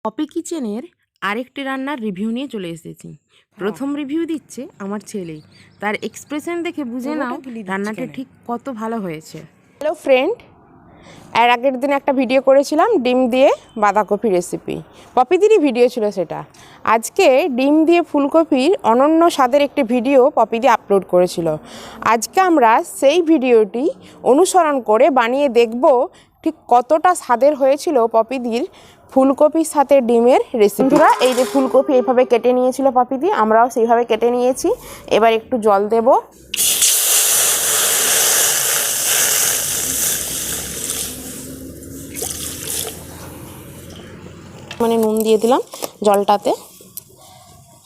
Poppy কিচেনের আরেকটি রান্নার রিভিউ নিয়ে চলে এসেছি। প্রথম রিভিউ দিচ্ছে আমার ছেলে। তার এক্সপ্রেশন দেখে বুঝে নাও রান্নাটা ঠিক কত ভালো হয়েছে। হ্যালো ফ্রেন্ড, এর আগের দিন একটা ভিডিও করেছিলাম ডিম দিয়ে বাঁধাকপি রেসিপি। পপিদিরই ভিডিও ছিল সেটা। আজকে ডিম দিয়ে ফুলকপির অনন্য স্বাদের একটি ভিডিও পপিদি আপলোড করেছিল। আজকে আমরা সেই ভিডিওটি অনুসরণ করে বানিয়ে দেখব ঠিক কতটা স্বাদের হয়েছিল পপিদির ফুলকপির সাথে ডিমের রেসিপিটা। এই যে ফুলকপি এইভাবে কেটে নিয়েছিল পপিদি, আমরাও সেইভাবে কেটে নিয়েছি। এবার একটু জল দেব। নুন দিয়ে দিলাম জলটাতে।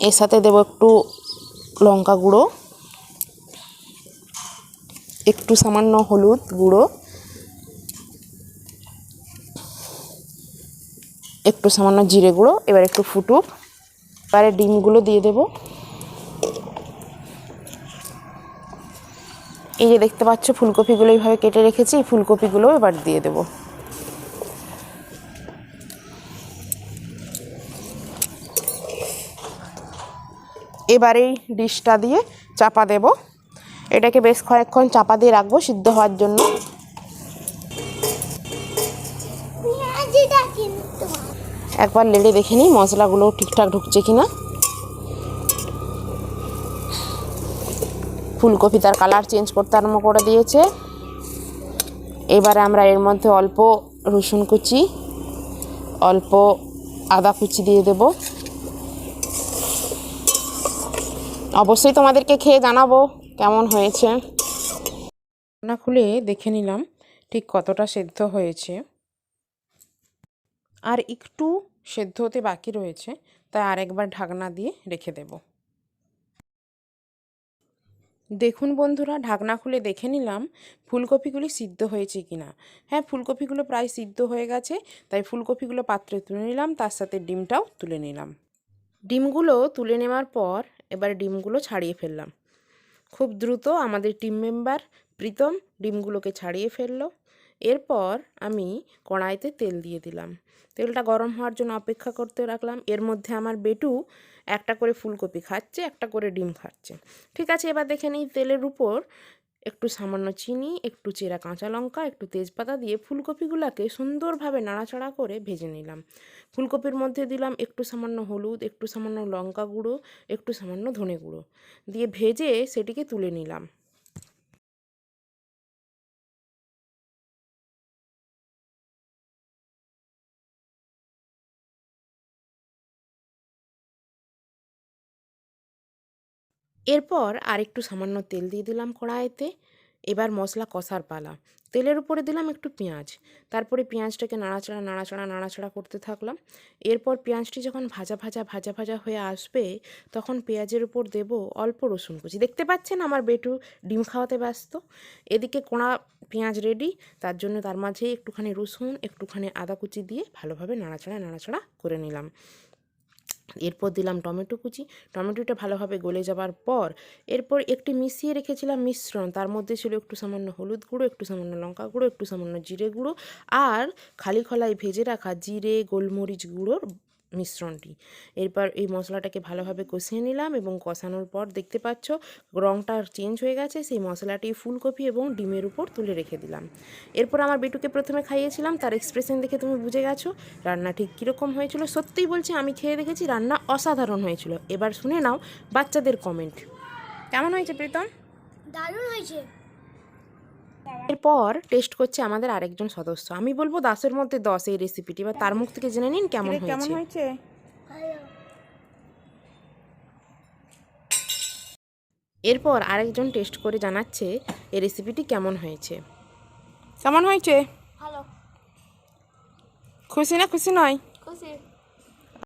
এর সাথে দেব একটু লঙ্কা গুঁড়ো, একটু সামান্য হলুদ গুঁড়ো, একটু সামান্য জিরে গুঁড়ো। এবার একটু ফুটুক। এবারে ডিমগুলো দিয়ে দেব। এই যে দেখতে পাচ্ছ ফুলকপিগুলো এইভাবে কেটে রেখেছি, এই ফুলকপিগুলো এবার দিয়ে দেব। এবার এই ডিশটা দিয়ে চাপা দেব। এটাকে বেশ কয়েকক্ষণ চাপা দিয়ে রাখবো সিদ্ধ হওয়ার জন্য। একবার নেড়ে দেখে নিই মশলাগুলো ঠিকঠাক ঢুকছে কিনা। ফুলকপি তার কালার চেঞ্জ করতে আরম্ভ করে দিয়েছে। এবারে আমরা এর মধ্যে অল্প রসুন কুচি, অল্প আদা কুচি দিয়ে দেব। অবশ্যই তোমাদেরকে খেয়ে জানাবো কেমন হয়েছে। ঢাকনা খুলে দেখে নিলাম ঠিক কতটা সেদ্ধ হয়েছে। আর একটু সেদ্ধ হতে বাকি রয়েছে, তাই আরেকবার ঢাকনা দিয়ে রেখে দেব। দেখুন বন্ধুরা, ঢাকনা খুলে দেখে নিলাম ফুলকপিগুলি সিদ্ধ হয়েছে কিনা। হ্যাঁ, ফুলকপিগুলো প্রায় সিদ্ধ হয়ে গেছে, তাই ফুলকপিগুলো পাত্রে তুলে নিলাম, তার সাথে ডিমটাও তুলে নিলাম। ডিমগুলো তুলে নেওয়ার পর এবার ডিমগুলো ছাড়িয়ে ফেললাম। খুব দ্রুত আমাদের টিম মেম্বার প্রীতম ডিমগুলোকে ছাড়িয়ে ফেললো। এরপর আমি কড়াইতে তেল দিয়ে দিলাম। তেলটা গরম হওয়ার জন্য অপেক্ষা করতে রাখলাম। এর মধ্যে আমার বেটু একটা করে ফুলকপি খাচ্ছে, একটা করে ডিম খাচ্ছে। ঠিক আছে, এবার দেখে নিই তেলের উপর একটু সামান্য চিনি, একটু চেরা কাঁচা লঙ্কা, একটু তেজপাতা দিয়ে ফুলকপিগুলোকে সুন্দরভাবে নাড়াচাড়া করে ভেজে নিলাম। ফুলকপির মধ্যে দিলাম একটু সামান্য হলুদ, একটু সামান্য লঙ্কা গুঁড়ো, একটু সামান্য ধনে গুঁড়ো দিয়ে ভেজে সেটিকে তুলে নিলাম। এরপর আর একটু সামান্য তেল দিয়ে দিলাম কড়াইতে। এবার মশলা কষার পালা। তেলের উপরে দিলাম একটু পেঁয়াজ, তারপরে পেঁয়াজটাকে নাড়াচাড়া করতে থাকলাম। এরপর পেঁয়াজটি যখন ভাজা হয়ে আসবে, তখন পেঁয়াজের উপর দেব অল্প রসুন কুচি। দেখতে পাচ্ছেন আমার বেটু ডিম খাওয়াতে ব্যস্ত। এদিকে কোঁড়া পেঁয়াজ রেডি, তার জন্য তার মাঝে একটুখানি রসুন, একটুখানি আদা কুচি দিয়ে ভালোভাবে নাড়াচাড়া করে নিলাম। এরপর দিলাম টমেটো কুচি। টমেটোটা ভালোভাবে গলে যাবার পর এরপর একটি মিশিয়ে রেখেছিলাম মিশ্রণ। তার মধ্যে ছিল একটু সামান্য হলুদ গুঁড়ো, একটু সামান্য লঙ্কা গুঁড়ো, একটু সামান্য জিরে গুঁড়ো আর খালি খোলায় ভেজে রাখা জিরে গোলমরিচ গুঁড়োর মিশ্রণটি। এরপর এই মশলাটাকে ভালোভাবে কষিয়ে নিলাম এবং কষানোর পর দেখতে পাচ্ছ রঙটা চেঞ্জ হয়ে গেছে। সেই মশলাটি ফুলকপি এবং ডিমের উপর তুলে রেখে দিলাম। এরপর আমার বেটুকে প্রথমে খাইয়েছিলাম, তার এক্সপ্রেশন দেখে তুমি বুঝে গেছো রান্না ঠিক কীরকম হয়েছিল। সত্যিই বলছি, আমি খেয়ে দেখেছি, রান্না অসাধারণ হয়েছিল। এবার শুনে নাও বাচ্চাদের কমেন্ট। কেমন হয়েছে প্রীতম? দারুণ হয়েছে। এরপর টেস্ট করছে আমাদের আরেকজন সদস্য। আমি বলবো 10-এর মধ্যে 10 এই রেসিপিটি। এবার তার মুখ থেকে জেনে নিন কেমন হয়েছে। এরপর আরেকজন টেস্ট করে জানাচ্ছে এই রেসিপিটি কেমন হয়েছে। কেমন হয়েছে? ভালো। খুশি না খুশি নয়? খুশি।